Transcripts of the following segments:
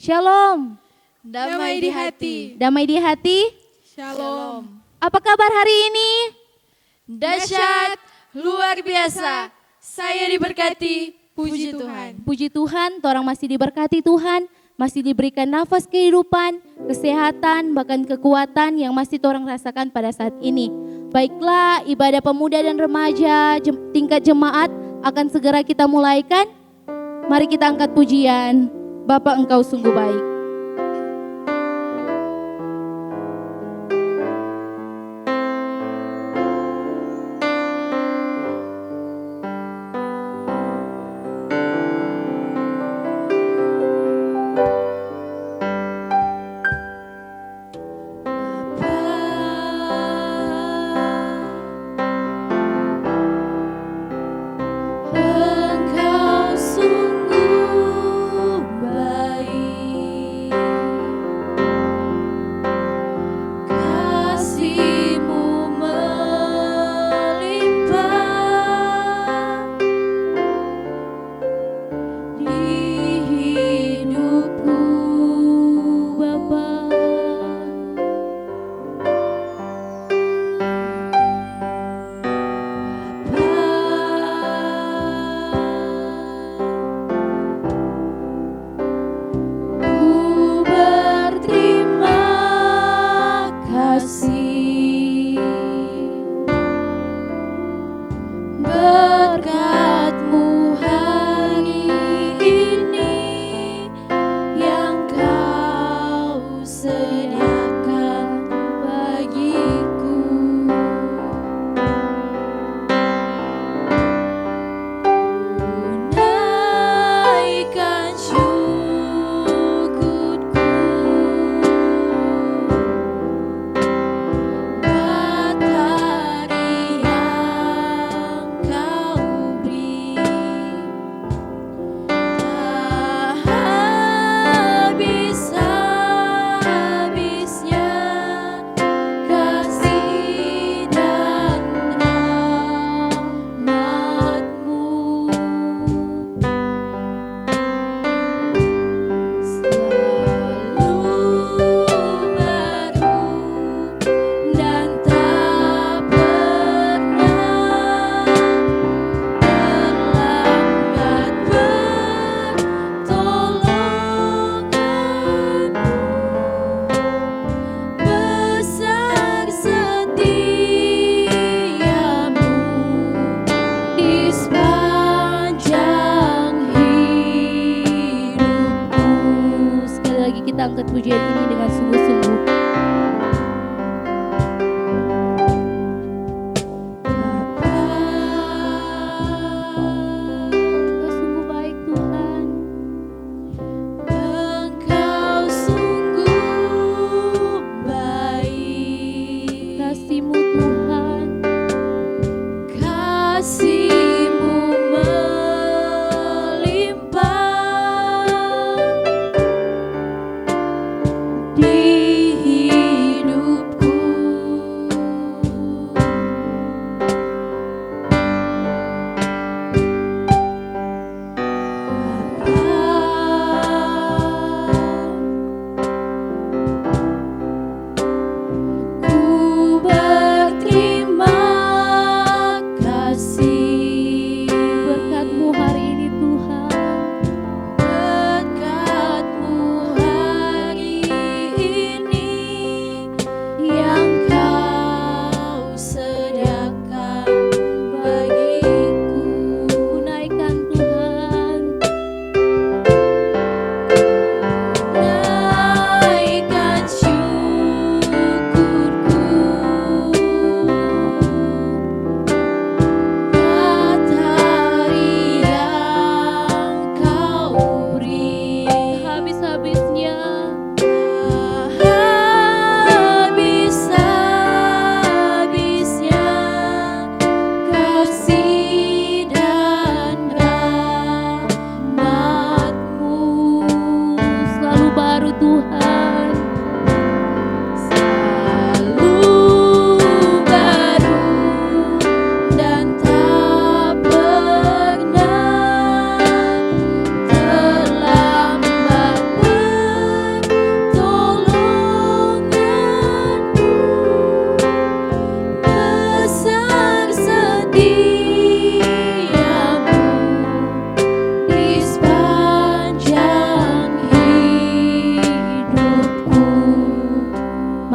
Shalom. Damai di hati. Damai di hati. Shalom. Apa kabar hari ini? Dahsyat, luar biasa. Saya diberkati, puji Tuhan. Puji Tuhan, orang masih diberkati Tuhan, masih diberikan nafas kehidupan, kesehatan, bahkan kekuatan yang masih orang rasakan pada saat ini. Baiklah, ibadah pemuda dan remaja tingkat jemaat akan segera kita mulaikan. Mari kita angkat pujian. Bapa, Engkau sungguh baik. Engkau sungguh baik.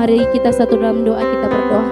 Mari kita satu dalam doa, kita berdoa.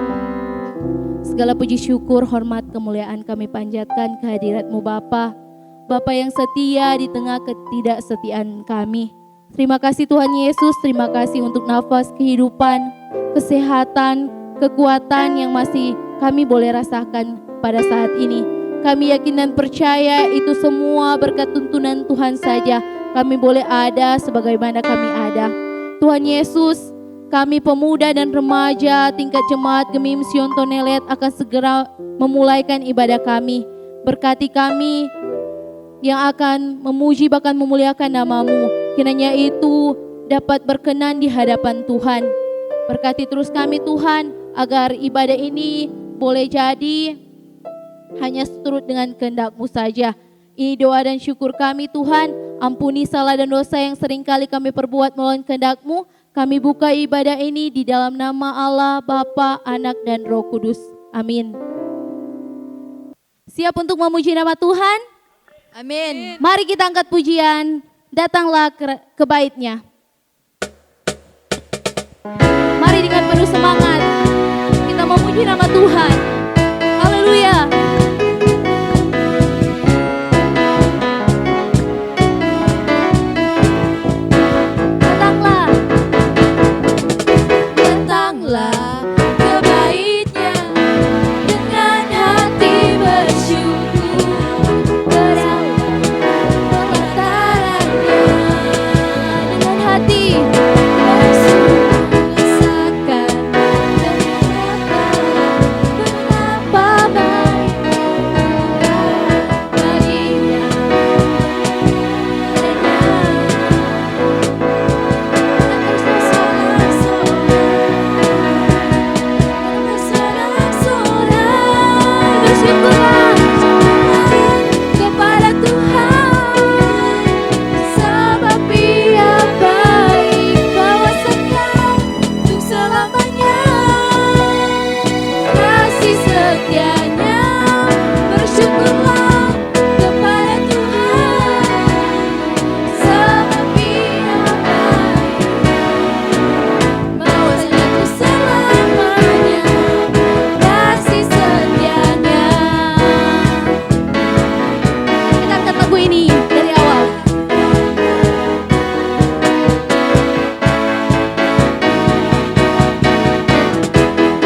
Segala puji syukur, hormat, kemuliaan kami panjatkan kehadirat-Mu Bapa. Bapa yang setia di tengah ketidaksetiaan kami. Terima kasih Tuhan Yesus, terima kasih untuk nafas kehidupan, kesehatan, kekuatan yang masih kami boleh rasakan pada saat ini. Kami yakin dan percaya itu semua berkat tuntunan Tuhan saja. Kami boleh ada sebagaimana kami ada. Tuhan Yesus, kami pemuda dan remaja tingkat jemaat Gemim Sion Tonelet akan segera memulaikan ibadah kami. Berkati kami yang akan memuji bahkan memuliakan nama-Mu. Kiranya itu dapat berkenan di hadapan Tuhan. Berkati terus kami Tuhan, agar ibadah ini boleh jadi hanya seturut dengan kehendak-Mu saja. Ini doa dan syukur kami Tuhan. Ampuni salah dan dosa yang seringkali kami perbuat melawan kehendak-Mu. Kami buka ibadah ini di dalam nama Allah, Bapa, Anak, dan Roh Kudus. Amin. Siap untuk memuji nama Tuhan? Amin. Mari kita angkat pujian. Datanglah ke bait-Nya. Mari dengan penuh semangat kita memuji nama Tuhan. Haleluya. Datanglah ke bait-Nya dengan hati bersyukur, berdalam pelataran-Nya dengan hati bersyukur, rasakan dan betapa baik baginya. Bersyukurlah kepada Tuhan, sebab Ia baik, bahwasanya untuk selamanya kasih setianya. Bersyukurlah kepada Tuhan, sebab Ia baik, bahwasanya untuk selamanya kasih setianya. Kita angkat lagu ini dari awal.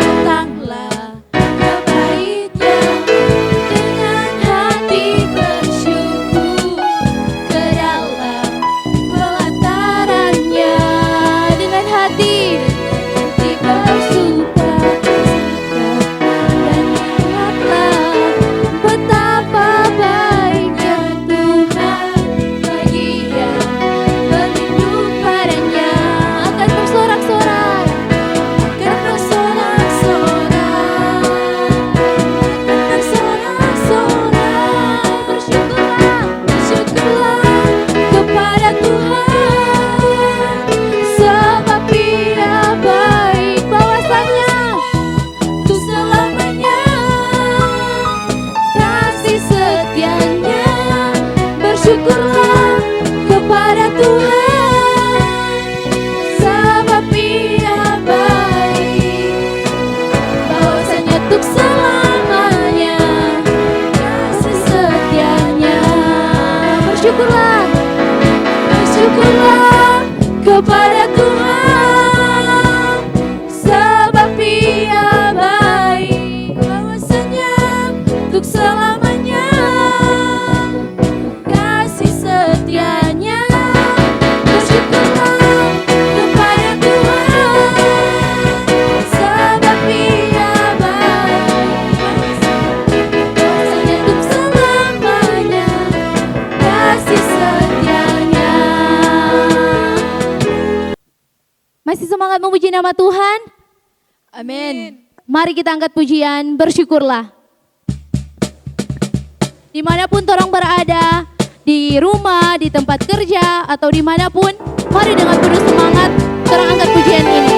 Datanglah ke bait-Nya dengan hati bersyukur, ke dalam pelataran-Nya dengan hati bersuka dan ingatlah betapa baiknya Tuhan bagi yang berlindung padanya. Akan bersorak-sorak, akan bersorak-sorak, akan bersorak-sorak. Bersyukurlah, bersyukurlah kepada Tuhan, sebab Ia baik, bahwasanya untuk selamanya kasih setianya. Bersyukurlah kepada Tuhan, sebab Ia baik, bahwasanya untuk selamanya kasih setianya. Bersyukurlah, bersyukurlah kepada Tuhan, sebab Ia baik, bahwasanya untuk selamanya kasih setianya. Bersyukurlah kepada Tuhan, sebab Ia baik, bahwasanya untuk selamanya kasih setianya. Masih semangat memuji nama Tuhan? Amin. Mari kita angkat pujian, bersyukurlah. Dimanapun orang berada, di rumah, di tempat kerja, atau dimanapun, mari dengan penuh semangat orang angkat pujian ini.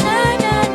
Na na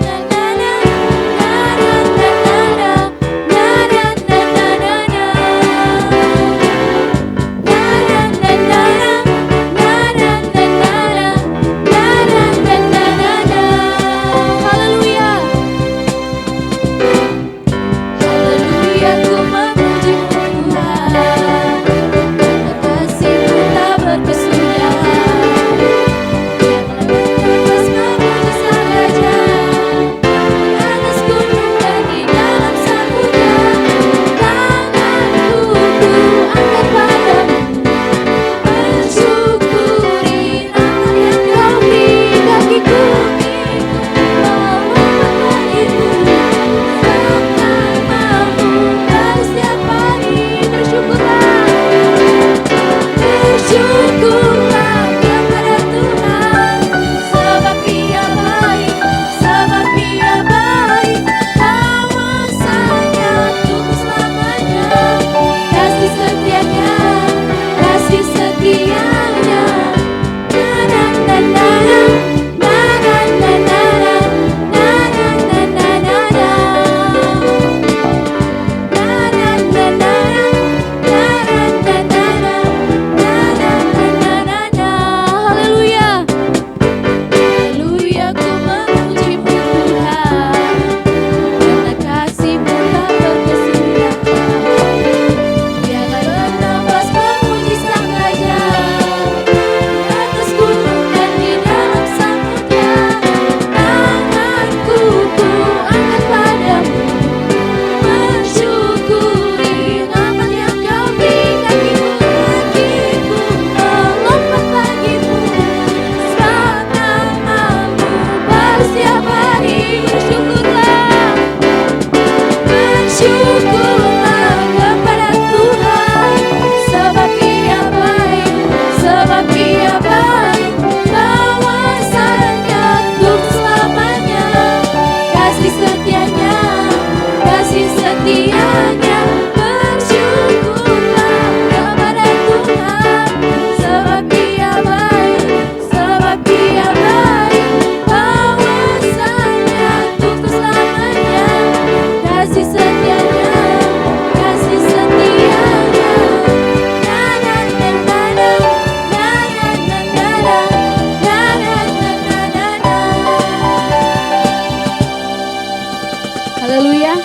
Haleluya.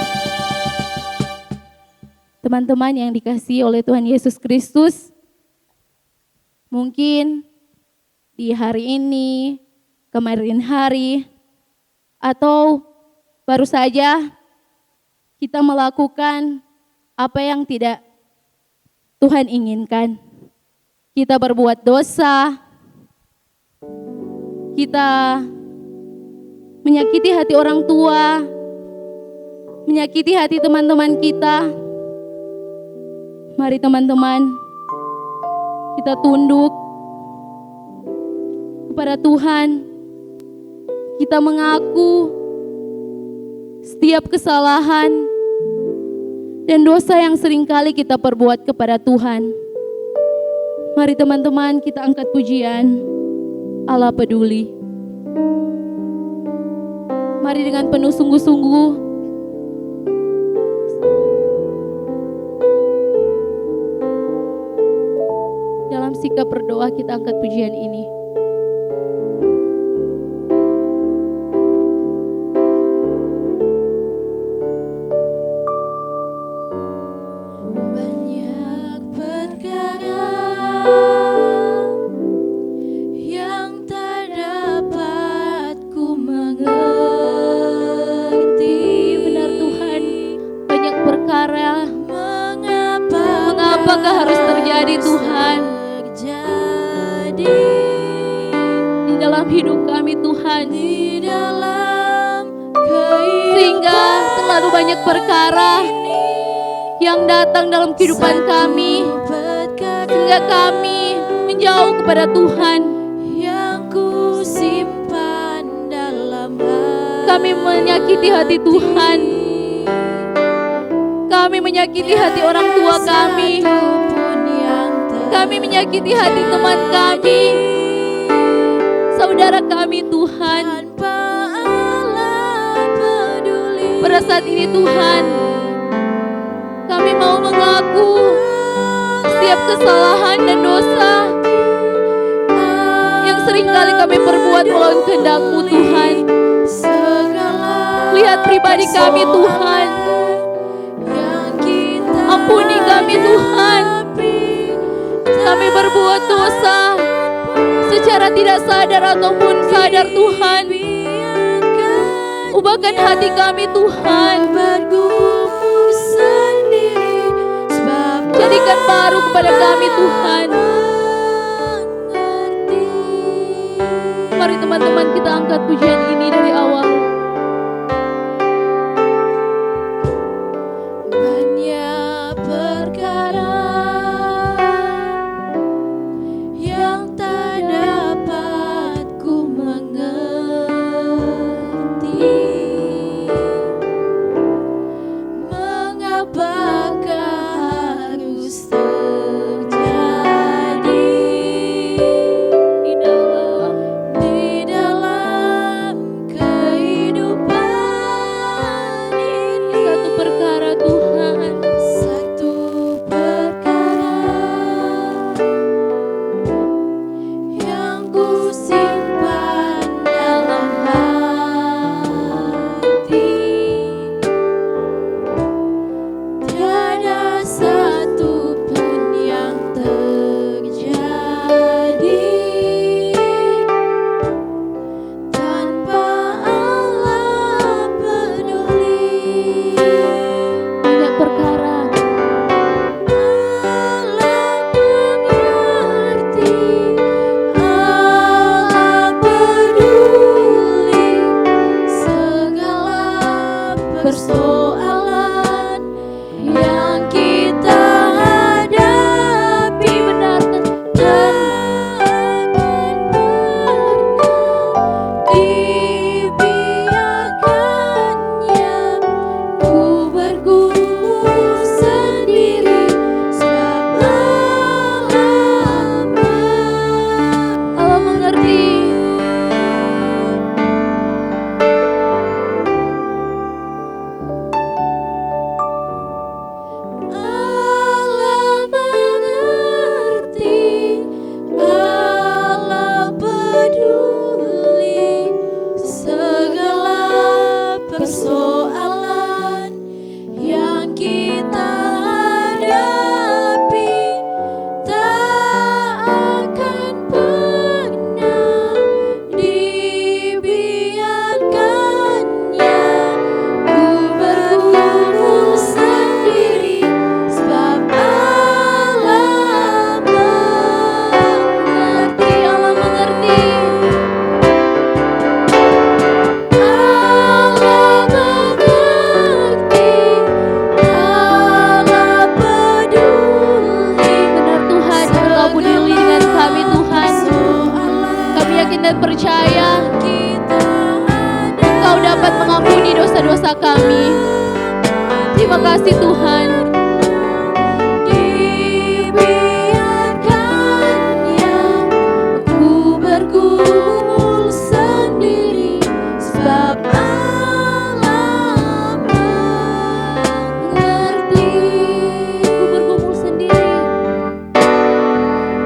Teman-teman yang dikasihi oleh Tuhan Yesus Kristus, mungkin di hari ini, kemarin hari, atau baru saja kita melakukan apa yang tidak Tuhan inginkan. Kita berbuat dosa, kita menyakiti hati orang tua, menyakiti hati teman-teman kita. Mari teman-teman, kita tunduk kepada Tuhan. Kita mengaku setiap kesalahan dan dosa yang seringkali kita perbuat kepada Tuhan. Mari teman-teman, kita angkat pujian Allah peduli. Mari dengan penuh sungguh-sungguh dalam sikap berdoa kita angkat pujian ini. Banyak perkara yang tak dapat ku mengerti. Benar Tuhan, banyak perkara. Mengapakah harus terjadi Tuhan terjadi di dalam hidup kami Tuhan, di dalam sehingga terlalu banyak perkara yang datang dalam kehidupan kami, sehingga kami menjauh kepada Tuhan. yang ku simpan dalam hati. Kami menyakiti hati Tuhan, kami menyakiti hati orang tua kami, kami menyakiti hati teman kami, saudara kami Tuhan. Pada saat ini Tuhan, kami mau mengaku setiap kesalahan dan dosa yang seringkali kami perbuat melawan kehendak-Mu Tuhan. Lihat pribadi kami Tuhan, ampuni kami Tuhan. Kami berbuat dosa secara tidak sadar ataupun sadar Tuhan. Ubahkan hati kami Tuhan, jadikan baru kepada kami Tuhan. Mari teman-teman kita angkat pujian ini dari awal. Banyak perkara yang tak dapat ku mengerti. Mengapakah harus terjadi Di dalam kehidupan ini? satu perkara Tuhan, Satu perkara yang ku simpan dalam hati, tiada satu pun yang terjadi tanpa Allah peduli. banyak perkara. Allah mengerti, Allah peduli segala persoalan yang kita hadapi. Benar Tak akan pernah dibiarkannya ku bergumul sendiri, sebab Allah mengerti. kami. Terima kasih Tuhan. Dibiarkannya ku bergumul sendiri, sebab Allah mengerti. Ku bergumul sendiri.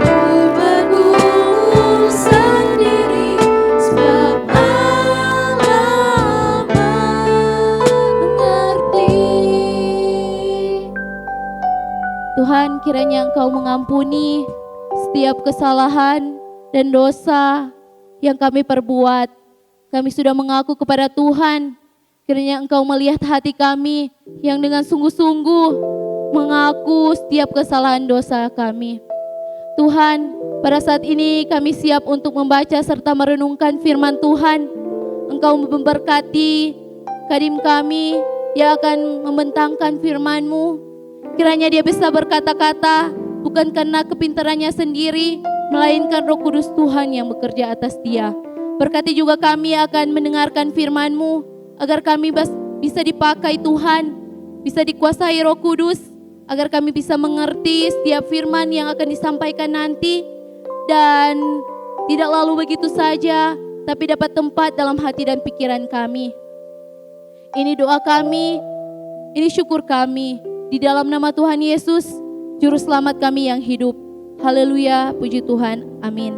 Ku bergumul sendiri, sebab Allah mengerti. Tuhan, kiranya Engkau mengampuni setiap kesalahan dan dosa yang kami perbuat. Kami sudah mengaku kepada Tuhan. Kiranya Engkau melihat hati kami yang dengan sungguh-sungguh mengaku setiap kesalahan dosa kami. Tuhan, pada saat ini kami siap untuk membaca serta merenungkan firman Tuhan. Engkau memberkati kadim kami yang akan membentangkan firman-Mu. Kiranya dia bisa berkata-kata bukan karena kepintarannya sendiri, melainkan Roh Kudus Tuhan yang bekerja atas dia. Berkati juga kami akan mendengarkan firman-Mu, agar kami bisa dipakai Tuhan, bisa dikuasai Roh Kudus, agar kami bisa mengerti setiap firman yang akan disampaikan nanti, dan tidak lalu begitu saja, tapi dapat tempat dalam hati dan pikiran kami. Ini doa kami, ini syukur kami. Di dalam nama Tuhan Yesus, Juru Selamat kami yang hidup. Haleluya, puji Tuhan, amin.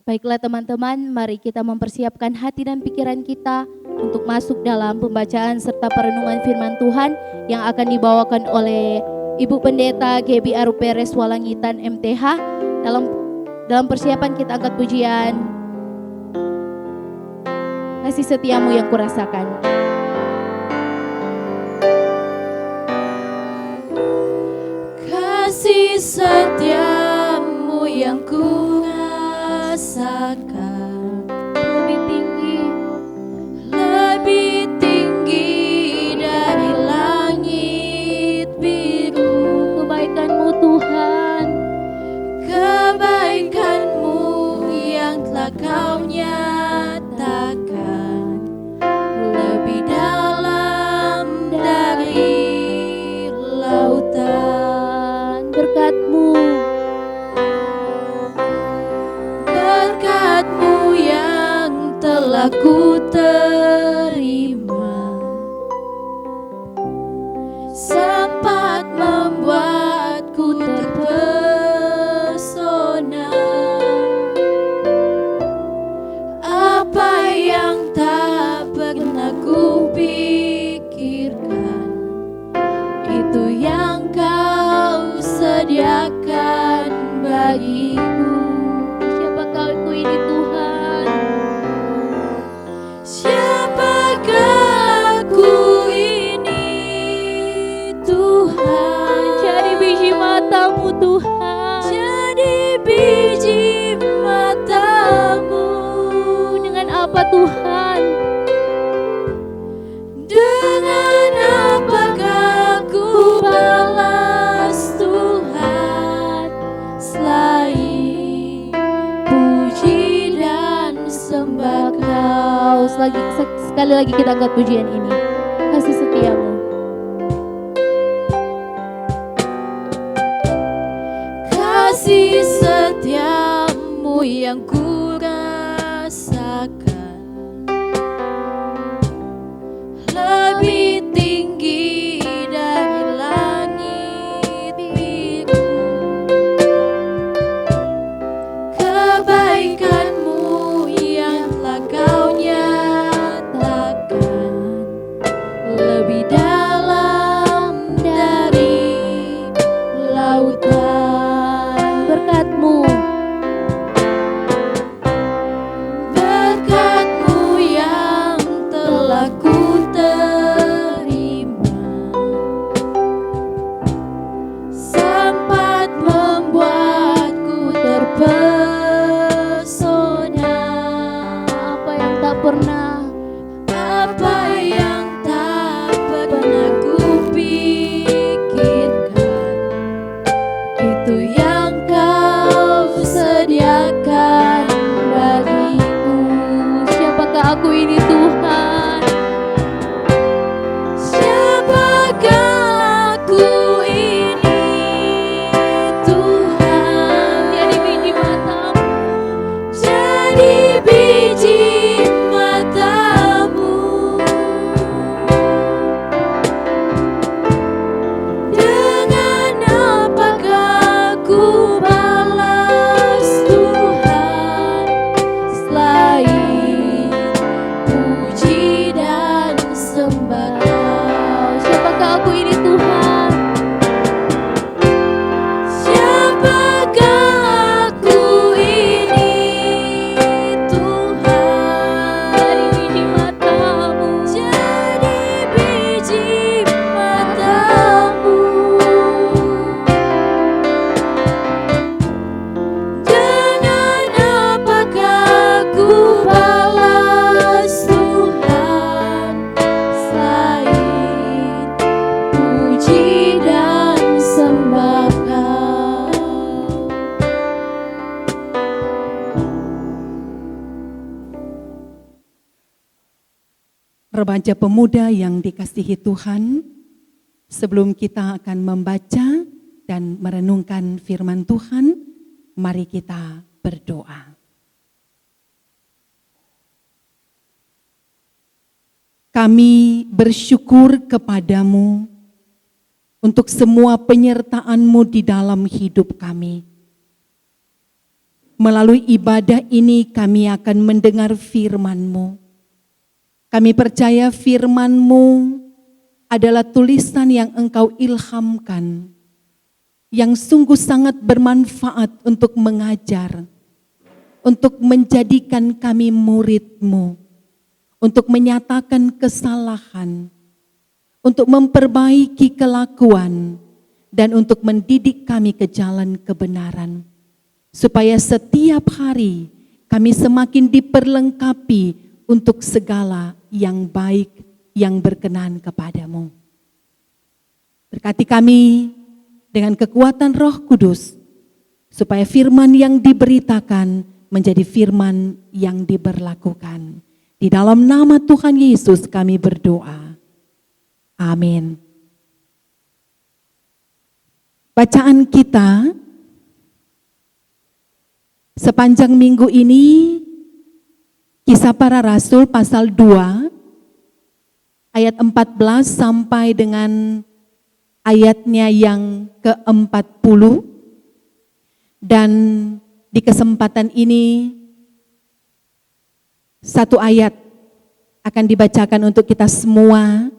Baiklah teman-teman, mari kita mempersiapkan hati dan pikiran kita untuk masuk dalam pembacaan serta perenungan firman Tuhan yang akan dibawakan oleh Ibu Pendeta Gebi Aruperes Walangitan MTH. Dalam persiapan kita angkat pujian, kasih setiamu yang kurasakan. Kasih setiamu yang ku rasakan lebih tinggi dari langit biru. Kebaikan-Mu Tuhan, kebaikan-Mu yang telah Kau nyatakan lebih dalam dari lautan. Berkat-Mu yang telah ku terima sempat membuatku terpesona. Apa yang tak pernah ku pikirkan, itu yang Kau sediakan bagiku. Siapakah aku ini Tuhan? Siapakah aku ini Tuhan? jadi biji mata-Mu Tuhan. Jadi biji mata-Mu. Dengan apa Tuhan? Dengan apakah ku balas Tuhan, selain puji dan sembah Kau. Sekali lagi kita angkat pujian ini. Kasih setiamu. Kasih setiamu yang ku rasakan lebih tinggi dari langit biru. Kebaikan-Mu yang telah Kau nyatakan lebih dalam dari lautan. Berkat-Mu Remaja pemuda yang dikasihi Tuhan, sebelum kita akan membaca dan merenungkan firman Tuhan, mari kita berdoa. Kami bersyukur kepadamu untuk semua penyertaan-Mu di dalam hidup kami. Melalui ibadah ini kami akan mendengar firman-Mu. Kami percaya firman-Mu adalah tulisan yang Engkau ilhamkan, yang sungguh sangat bermanfaat untuk mengajar, untuk menjadikan kami murid-Mu, untuk menyatakan kesalahan, untuk memperbaiki kelakuan, dan untuk mendidik kami ke jalan kebenaran. Supaya setiap hari kami semakin diperlengkapi untuk segala yang baik, yang berkenan kepadamu. Berkati kami dengan kekuatan Roh Kudus, supaya firman yang diberitakan menjadi firman yang diberlakukan. Di dalam nama Tuhan Yesus kami berdoa. Amin. Bacaan kita sepanjang minggu ini, Kisah Para Rasul pasal 2, ayat 14 sampai dengan ayatnya yang ke-40. Dan di kesempatan ini, satu ayat akan dibacakan untuk kita semua.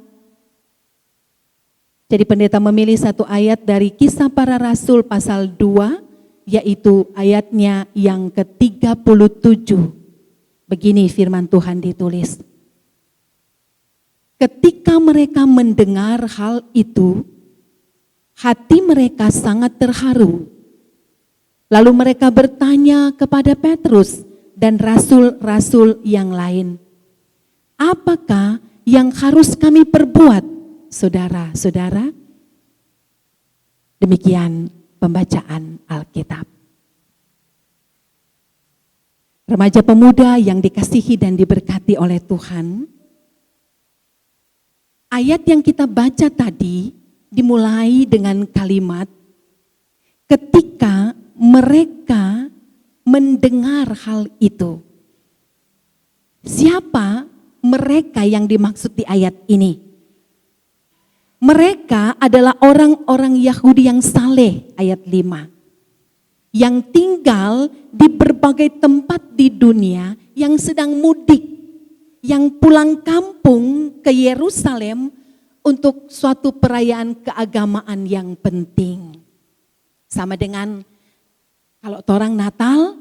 Jadi pendeta memilih satu ayat dari Kisah Para Rasul pasal 2, yaitu ayatnya yang ke-37. Begini firman Tuhan ditulis. Ketika mereka mendengar hal itu, hati mereka sangat terharu. Lalu mereka bertanya kepada Petrus dan rasul-rasul yang lain, apakah yang harus kami perbuat, saudara-saudara? Demikian pembacaan Alkitab. Remaja pemuda yang dikasihi dan diberkati oleh Tuhan, ayat yang kita baca tadi dimulai dengan kalimat, ketika mereka mendengar hal itu. Siapa mereka yang dimaksud di ayat ini? Mereka adalah orang-orang Yahudi yang saleh, ayat 5. Yang tinggal di berbagai tempat di dunia, yang sedang mudik, yang pulang kampung ke Yerusalem untuk suatu perayaan keagamaan yang penting. Sama dengan kalau orang Natal,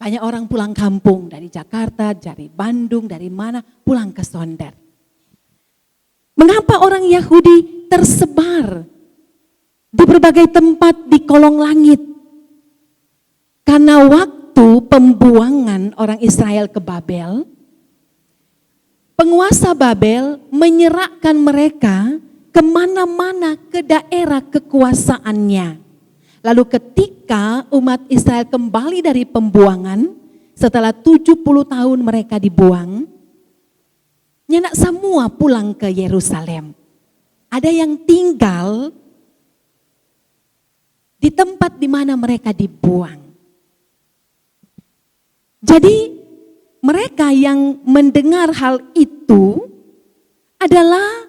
banyak orang pulang kampung dari Jakarta, dari Bandung, dari mana, pulang ke Sonder. Mengapa orang Yahudi tersebar di berbagai tempat di kolong langit? Karena waktu pembuangan orang Israel ke Babel, penguasa Babel menyerahkan mereka kemana-mana ke daerah kekuasaannya. Lalu ketika umat Israel kembali dari pembuangan, setelah 70 tahun mereka dibuang, nyenak semua pulang ke Yerusalem. Ada yang tinggal di tempat di mana mereka dibuang. Jadi mereka yang mendengar hal itu adalah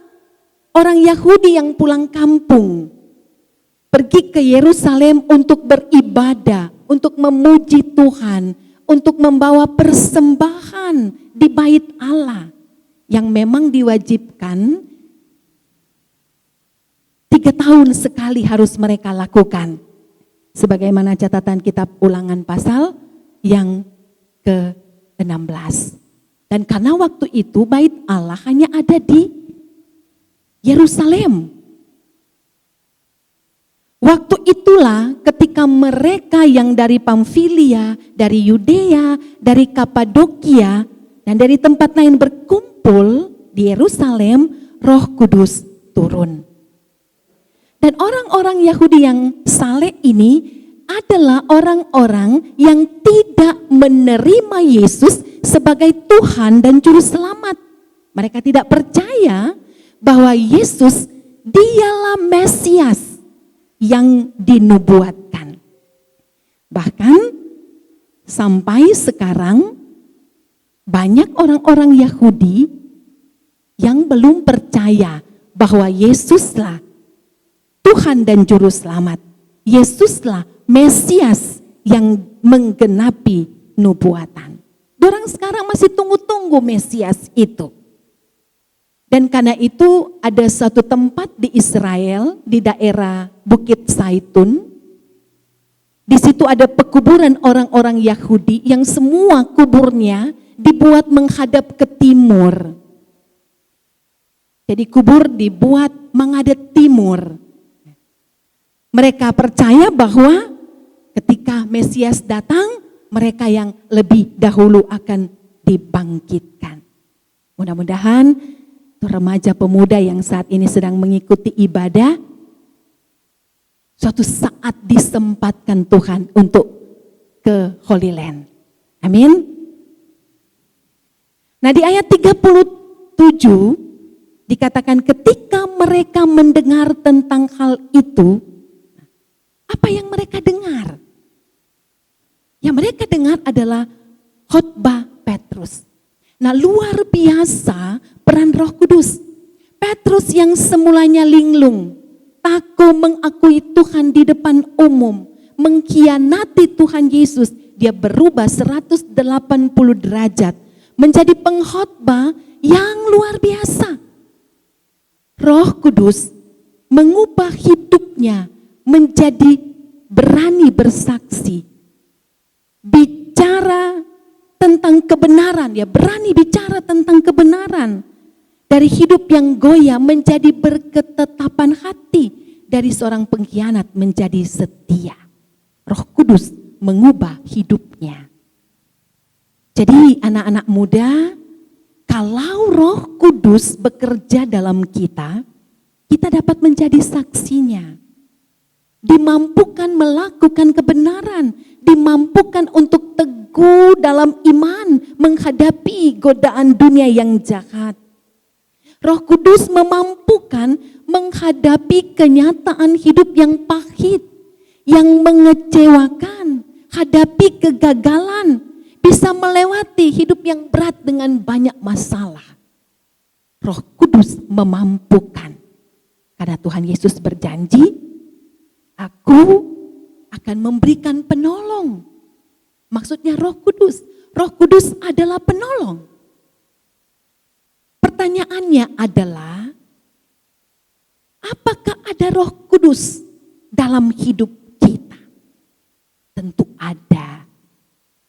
orang Yahudi yang pulang kampung, pergi ke Yerusalem untuk beribadah, untuk memuji Tuhan, untuk membawa persembahan di bait Allah yang memang diwajibkan 3 tahun sekali harus mereka lakukan. Sebagaimana catatan kitab Ulangan pasal yang ke-16. Dan karena waktu itu bait Allah hanya ada di Yerusalem. Waktu itulah ketika mereka yang dari Pamfilia, dari Yudea, dari Kapadokia, dan dari tempat lain berkumpul di Yerusalem, Roh Kudus turun. Dan orang-orang Yahudi yang saleh ini adalah orang-orang yang tidak menerima Yesus sebagai Tuhan dan Juru Selamat. Mereka tidak percaya bahwa Yesus dialah Mesias yang dinubuatkan. Bahkan sampai sekarang banyak orang-orang Yahudi yang belum percaya bahwa Yesuslah Tuhan dan Juru Selamat. Yesuslah Mesias yang menggenapi nubuatan. Dorang sekarang masih tunggu-tunggu Mesias itu. Dan karena itu ada satu tempat di Israel, di daerah Bukit Zaitun. Di situ ada pekuburan orang-orang Yahudi yang semua kuburnya dibuat menghadap ke timur. Jadi kubur dibuat menghadap timur. Mereka percaya bahwa ketika Mesias datang, mereka yang lebih dahulu akan dibangkitkan. Mudah-mudahan remaja pemuda yang saat ini sedang mengikuti ibadah, suatu saat disempatkan Tuhan untuk ke Holy Land. Amin. Nah, di ayat 37 dikatakan ketika mereka mendengar tentang hal itu, apa yang mereka dengar? Yang mereka dengar adalah khotbah Petrus. Nah, luar biasa peran Roh Kudus. Petrus yang semulanya linglung, takut mengakui Tuhan di depan umum, mengkhianati Tuhan Yesus, dia berubah 180 derajat menjadi pengkhotbah yang luar biasa. Roh Kudus mengubah hidupnya menjadi berani bersaksi, bicara tentang kebenaran, ya berani bicara tentang kebenaran. Dari hidup yang goyah menjadi berketetapan hati, dari seorang pengkhianat menjadi setia. Roh Kudus mengubah hidupnya. Jadi anak-anak muda, kalau Roh Kudus bekerja dalam kita, kita dapat menjadi saksinya. Dimampukan melakukan kebenaran, dimampukan untuk teguh dalam iman menghadapi godaan dunia yang jahat. Roh Kudus memampukan menghadapi kenyataan hidup yang pahit, yang mengecewakan, hadapi kegagalan, bisa melewati hidup yang berat dengan banyak masalah. Roh Kudus memampukan. Karena Tuhan Yesus berjanji, Aku akan memberikan penolong. Maksudnya Roh Kudus. Roh Kudus adalah penolong. Pertanyaannya adalah, apakah ada Roh Kudus dalam hidup kita? Tentu ada.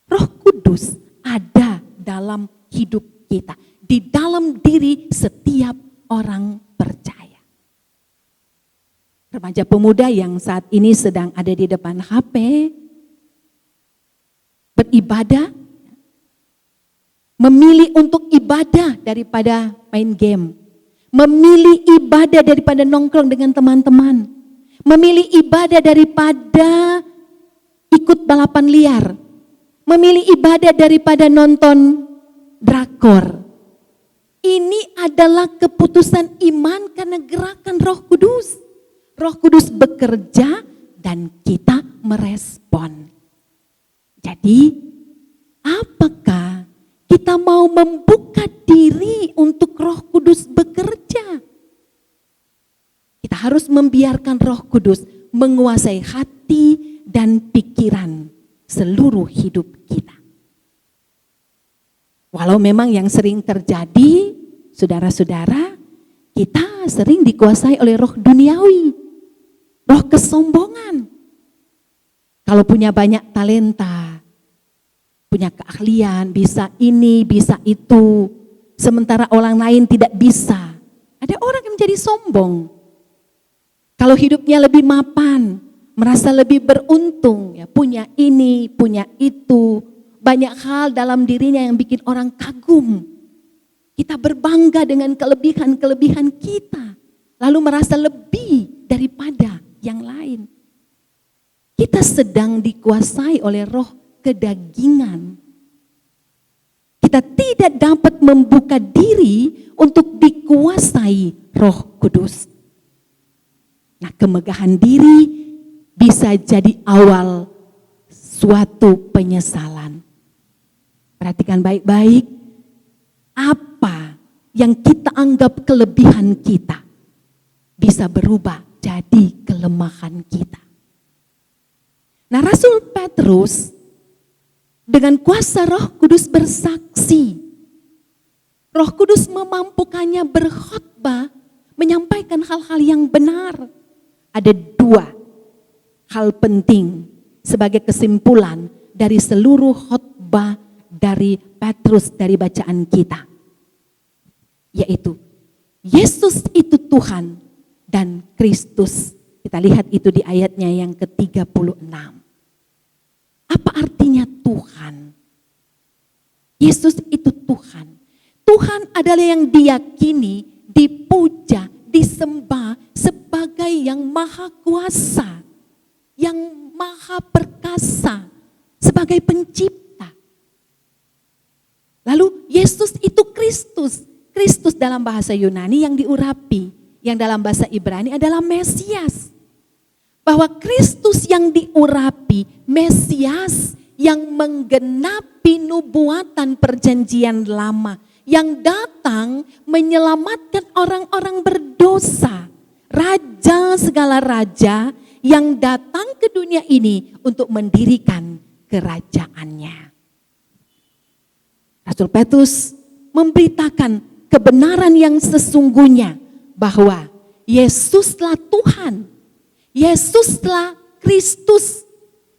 Roh Kudus ada dalam hidup kita. Di dalam diri setiap orang percaya. Remaja pemuda yang saat ini sedang ada di depan HP, beribadah, memilih untuk ibadah daripada main game, memilih ibadah daripada nongkrong dengan teman-teman, memilih ibadah daripada ikut balapan liar, memilih ibadah daripada nonton drakor. Ini adalah keputusan iman karena gerakan Roh Kudus. Roh Kudus bekerja dan kita merespon. Jadi, apakah kita mau membuka diri untuk Roh Kudus bekerja? Kita harus membiarkan Roh Kudus menguasai hati dan pikiran seluruh hidup kita. Walau memang yang sering terjadi, saudara-saudara, kita sering dikuasai oleh roh duniawi, roh kesombongan. Kalau punya banyak talenta, punya keahlian, bisa ini, bisa itu, sementara orang lain tidak bisa. Ada orang yang menjadi sombong. Kalau hidupnya lebih mapan, merasa lebih beruntung, ya punya ini, punya itu, banyak hal dalam dirinya yang bikin orang kagum. Kita berbangga dengan kelebihan-kelebihan kita, lalu merasa lebih daripada yang lain. Kita sedang dikuasai oleh roh kedagingan. Kita tidak dapat membuka diri untuk dikuasai Roh Kudus. Nah, kemegahan diri bisa jadi awal suatu penyesalan. Perhatikan baik-baik, apa yang kita anggap kelebihan kita bisa berubah jadi kelemahan kita. Nah, Rasul Petrus dengan kuasa Roh Kudus bersaksi. Roh Kudus memampukannya berkhotbah, menyampaikan hal-hal yang benar. Ada 2 hal penting sebagai kesimpulan dari seluruh khotbah dari Petrus dari bacaan kita. Yaitu, Yesus itu Tuhan dan Kristus. Kita lihat itu di ayatnya yang ke-36. Apa artinya Tuhan? Yesus itu Tuhan. Tuhan adalah yang diyakini, dipuja, disembah sebagai yang maha kuasa, yang maha perkasa, sebagai pencipta. Lalu Yesus itu Kristus. Kristus dalam bahasa Yunani yang diurapi, yang dalam bahasa Ibrani adalah Mesias. Bahwa Kristus yang diurapi, Mesias yang menggenapi nubuatan perjanjian lama, yang datang menyelamatkan orang-orang berdosa, raja segala raja yang datang ke dunia ini untuk mendirikan kerajaannya. Rasul Petrus memberitakan kebenaran yang sesungguhnya bahwa Yesuslah Tuhan, Yesuslah Kristus,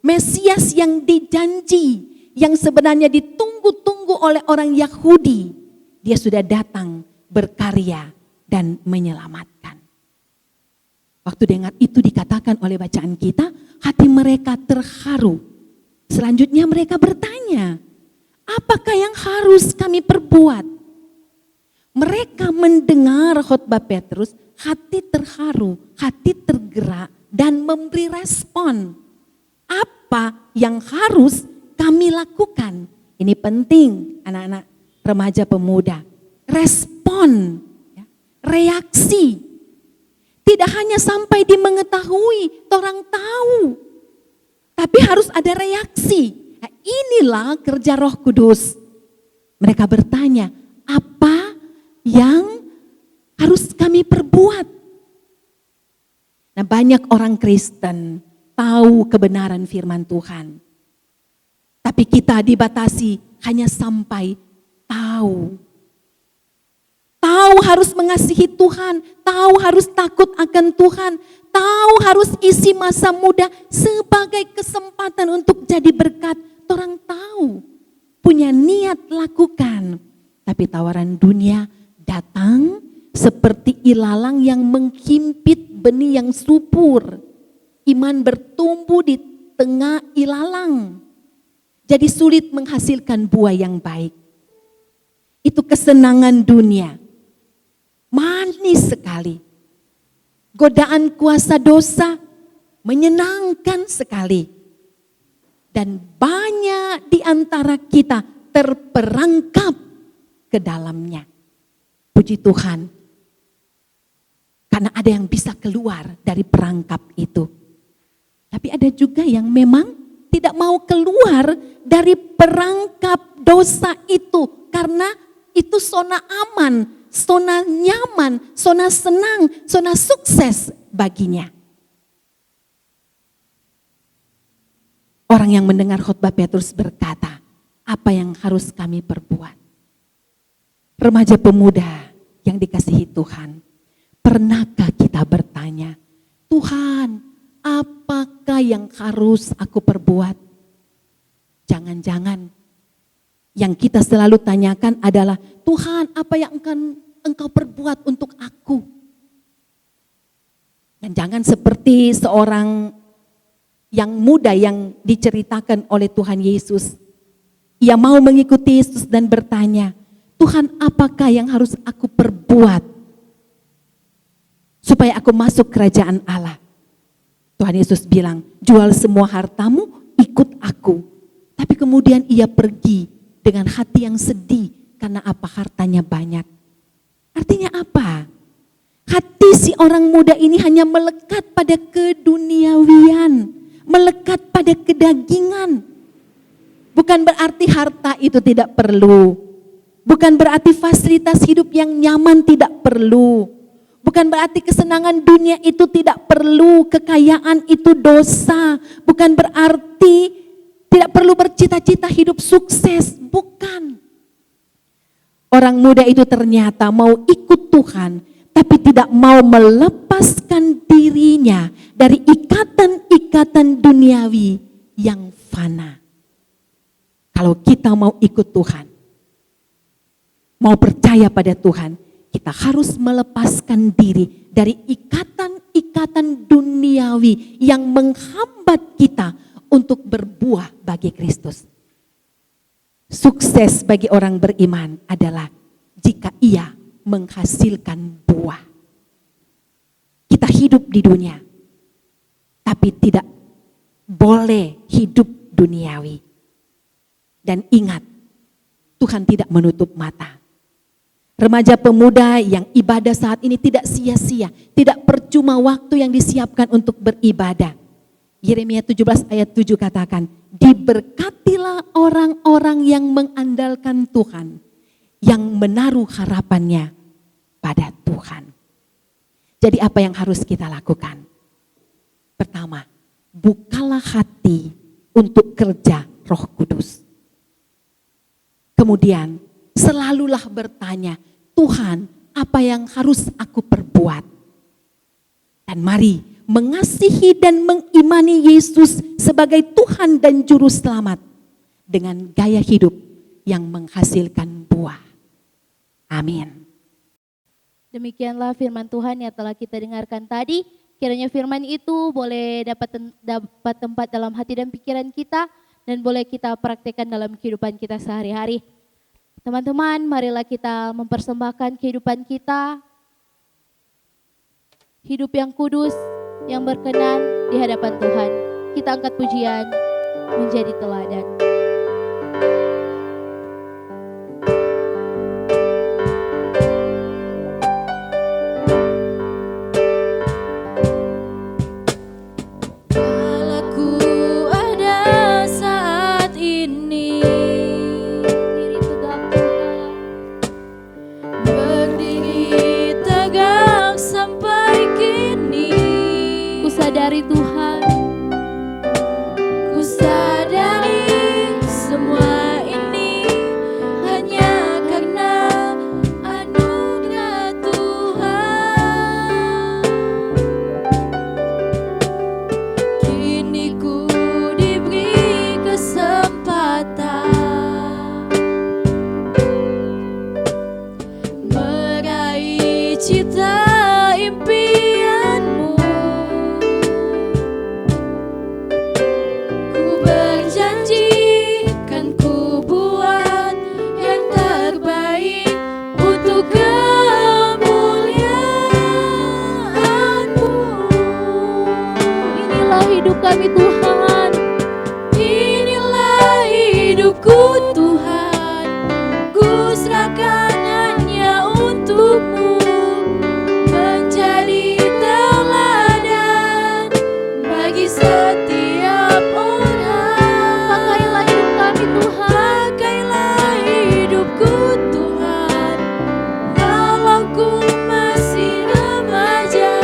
Mesias yang dijanji, yang sebenarnya ditunggu-tunggu oleh orang Yahudi. Dia sudah datang berkarya dan menyelamatkan. Waktu dengar itu dikatakan oleh bacaan kita, hati mereka terharu. Selanjutnya mereka bertanya, apakah yang harus kami perbuat? Mereka mendengar khotbah Petrus, hati terharu, hati tergerak dan memberi respon. Apa yang harus kami lakukan? Ini penting anak-anak remaja pemuda. Respon, reaksi. Tidak hanya sampai di mengetahui, orang tahu. Tapi harus ada reaksi. Nah, inilah kerja Roh Kudus. Mereka bertanya, apa yang harus kami perbuat? Nah, banyak orang Kristen tahu kebenaran firman Tuhan. Tapi kita dibatasi hanya sampai tahu. Tahu harus mengasihi Tuhan, tahu harus takut akan Tuhan, tahu harus isi masa muda sebagai kesempatan untuk jadi berkat. Orang tahu, punya niat lakukan. Tapi tawaran dunia datang seperti ilalang yang menghimpit benih yang subur. Iman bertumbuh di tengah ilalang. Jadi sulit menghasilkan buah yang baik. Itu kesenangan dunia. Manis sekali. Godaan kuasa dosa menyenangkan sekali. Dan banyak di antara kita terperangkap ke dalamnya. Puji Tuhan. Karena ada yang bisa keluar dari perangkap itu. Tapi ada juga yang memang tidak mau keluar dari perangkap dosa itu. Karena itu zona aman, zona nyaman, zona senang, zona sukses baginya. Orang yang mendengar khotbah Petrus berkata, apa yang harus kami perbuat? Remaja pemuda yang dikasihi Tuhan, pernahkah kita bertanya, Tuhan, apakah yang harus aku perbuat? Jangan-jangan yang kita selalu tanyakan adalah, Tuhan, apa yang engkau perbuat untuk aku? Dan jangan seperti seorang yang muda yang diceritakan oleh Tuhan Yesus. Ia mau mengikuti Yesus dan bertanya, Tuhan, apakah yang harus aku perbuat supaya aku masuk kerajaan Allah? Tuhan Yesus bilang, jual semua hartamu, ikut aku. Tapi kemudian ia pergi dengan hati yang sedih karena apa hartanya banyak. Artinya apa? Hati si orang muda ini hanya melekat pada keduniawian, melekat pada kedagingan. Bukan berarti harta itu tidak perlu. Bukan berarti fasilitas hidup yang nyaman tidak perlu. Bukan berarti kesenangan dunia itu tidak perlu, kekayaan itu dosa. Bukan berarti tidak perlu bercita-cita hidup sukses, bukan. Orang muda itu ternyata mau ikut Tuhan, tapi tidak mau melepaskan dirinya dari ikatan-ikatan duniawi yang fana. Kalau kita mau ikut Tuhan, mau percaya pada Tuhan, kita harus melepaskan diri dari ikatan-ikatan duniawi yang menghambat kita untuk berbuah bagi Kristus. Sukses bagi orang beriman adalah jika ia menghasilkan buah. Kita hidup di dunia, tapi tidak boleh hidup duniawi. Dan ingat, Tuhan tidak menutup mata. Remaja pemuda yang ibadah saat ini tidak sia-sia, tidak percuma waktu yang disiapkan untuk beribadah. Yeremia 17 ayat 7 katakan, diberkatilah orang-orang yang mengandalkan Tuhan, yang menaruh harapannya pada Tuhan. Jadi apa yang harus kita lakukan? Pertama, bukalah hati untuk kerja Roh Kudus. Kemudian, selalulah bertanya, Tuhan, apa yang harus aku perbuat? Dan mari mengasihi dan mengimani Yesus sebagai Tuhan dan Juru Selamat dengan gaya hidup yang menghasilkan buah. Amin. Demikianlah firman Tuhan yang telah kita dengarkan tadi. Kiranya firman itu boleh dapat tempat dalam hati dan pikiran kita dan boleh kita praktekkan dalam kehidupan kita sehari-hari. Teman-teman, marilah kita mempersembahkan kehidupan kita, hidup yang kudus, yang berkenan di hadapan Tuhan. Kita angkat pujian menjadi teladan. Dari Tuhan, Ku sadari semua ini hanya karena anugerah Tuhan. Kini ku diberi kesempatan meraih cita impianmu. kami Tuhan. Inilah hidupku Tuhan, ku serahkan hanya untuk-Mu, menjadi teladan bagi setiap orang. Pakailah hidup kami Tuhan. Pakailah hidupku Tuhan, walau ku masih remaja,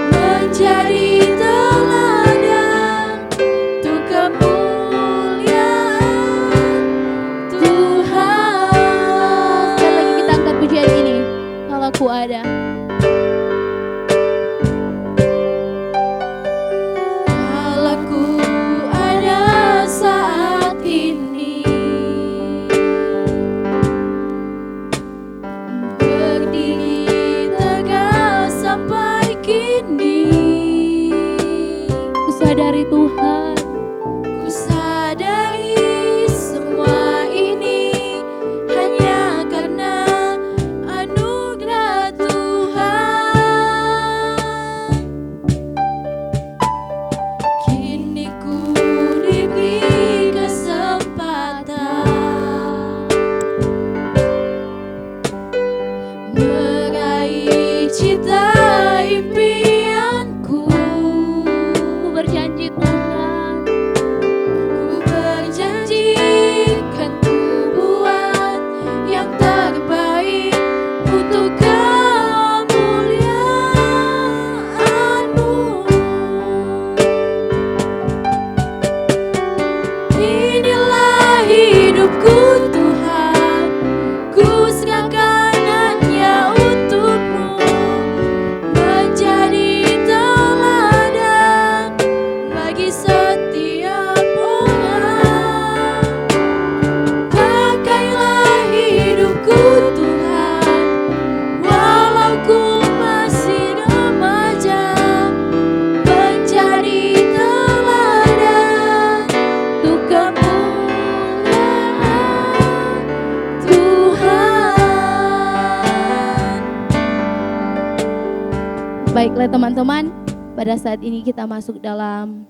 menjadi teladan untuk kemuliaan Tuhan. Sekali lagi kita angkat pujian ini. Kalau ku ada. Kalau ku ada saat ini, berdiri tegak sampai kini, Ku sadari Tuhan. ku sadari semua ini hanya karena anugerah Tuhan. Kini ku diberi kesempatan Baiklah teman-teman, pada saat ini kita masuk dalam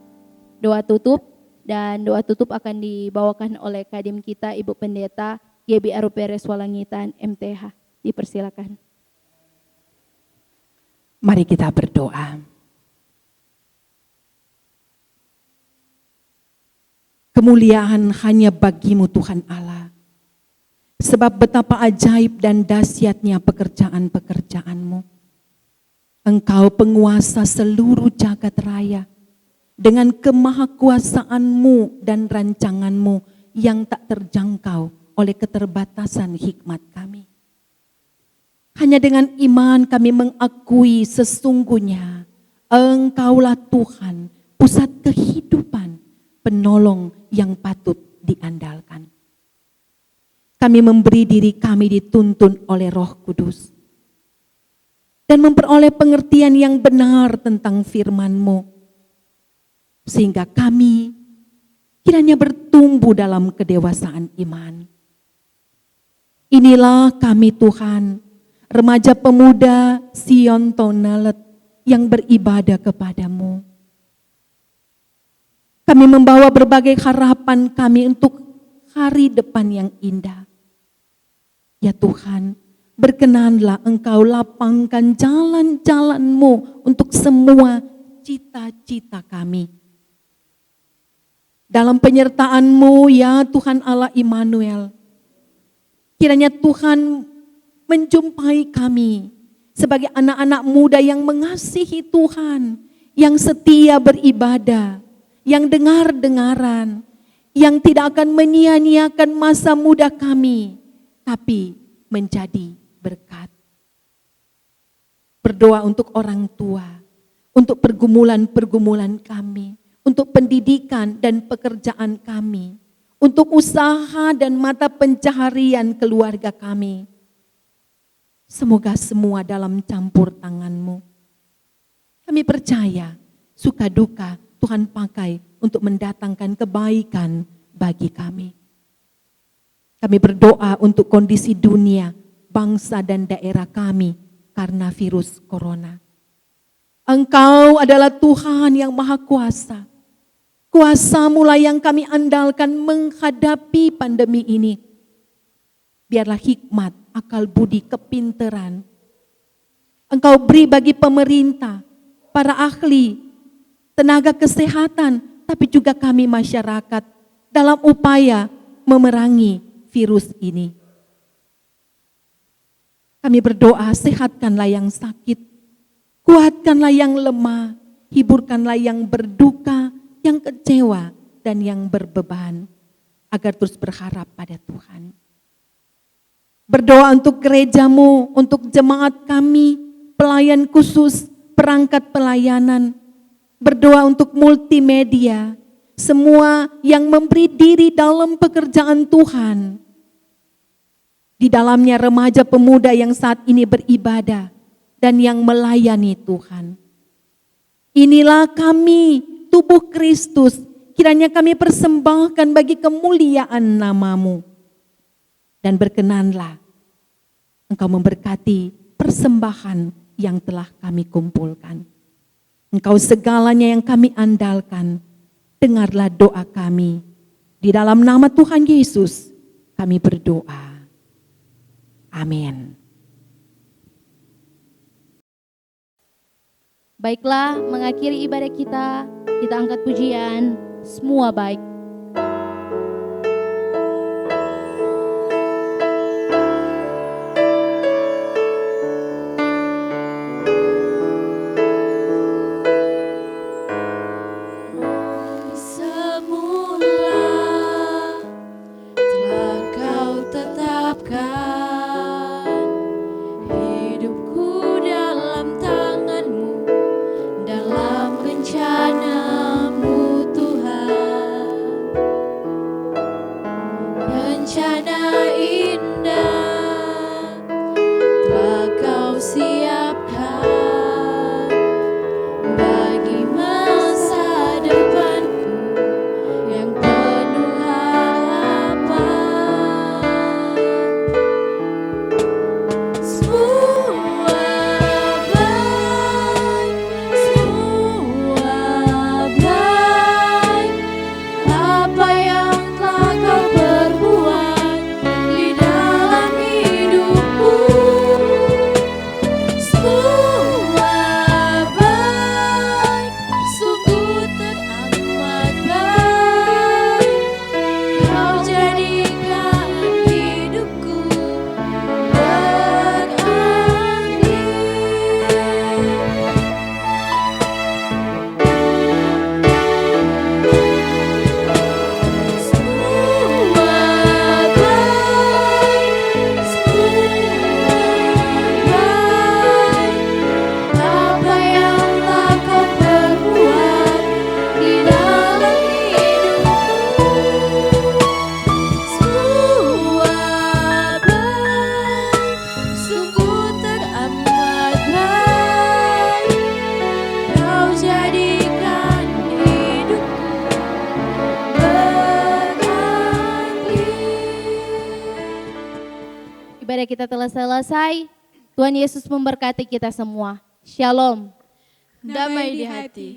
doa tutup. Dan doa tutup akan dibawakan oleh Kadim kita, Ibu Pendeta GB Aruperes Walangitan MTH. Dipersilakan. Mari kita berdoa. Kemuliaan hanya bagimu Tuhan Allah. Sebab betapa ajaib dan dahsyatnya pekerjaan-pekerjaan-Mu. Engkau penguasa seluruh jagat raya. Dengan kemahakuasaan-Mu dan rancangan-Mu yang tak terjangkau oleh keterbatasan hikmat kami. Hanya dengan iman kami mengakui sesungguhnya Engkaulah Tuhan, pusat kehidupan, penolong yang patut diandalkan. Kami memberi diri kami dituntun oleh Roh Kudus. Dan memperoleh pengertian yang benar tentang firman-Mu. Sehingga kami kiranya bertumbuh dalam kedewasaan iman. Inilah kami Tuhan, remaja pemuda Sion Tonalet yang beribadah kepada-Mu. Kami membawa berbagai harapan kami untuk hari depan yang indah. Ya Tuhan, berkenanlah Engkau lapangkan jalan-jalan-Mu untuk semua cita-cita kami. Dalam penyertaan-Mu ya Tuhan Allah Immanuel, kiranya Tuhan menjumpai kami sebagai anak-anak muda yang mengasihi Tuhan, yang setia beribadah, yang dengar-dengaran, yang tidak akan menyia-nyiakan masa muda kami, tapi menjadi berkat. Berdoa untuk orang tua, untuk pergumulan-pergumulan kami, untuk pendidikan dan pekerjaan kami, untuk usaha dan mata pencaharian keluarga kami. Semoga semua dalam campur tangan-Mu. Kami percaya suka duka Tuhan pakai untuk mendatangkan kebaikan bagi kami. Kami berdoa untuk kondisi dunia, bangsa dan daerah kami karena virus corona. Engkau adalah Tuhan yang maha kuasa. Kuasa-Mu lah yang kami andalkan menghadapi pandemi ini. Biarlah hikmat, akal budi, kepinteran Engkau beri bagi pemerintah, para ahli, tenaga kesehatan, tapi juga kami masyarakat dalam upaya memerangi virus ini. Kami berdoa, sehatkanlah yang sakit, kuatkanlah yang lemah, hiburkanlah yang berduka, yang kecewa, dan yang berbeban, agar terus berharap pada Tuhan. Berdoa untuk gereja-Mu, untuk jemaat kami, pelayan khusus, perangkat pelayanan. Berdoa untuk multimedia, semua yang memberi diri dalam pekerjaan Tuhan. Di dalamnya remaja pemuda yang saat ini beribadah dan yang melayani Tuhan. Inilah kami, tubuh Kristus, kiranya kami persembahkan bagi kemuliaan nama-Mu. Dan berkenanlah Engkau memberkati persembahan yang telah kami kumpulkan. Engkau segalanya yang kami andalkan, dengarlah doa kami. Di dalam nama Tuhan Yesus kami berdoa. Amin. Baiklah, mengakhiri ibadah kita angkat pujian, semua baik. Dalam bencana-Mu Tuhan. ibadah kita telah selesai. Tuhan Yesus memberkati kita semua. Shalom. Damai di hati.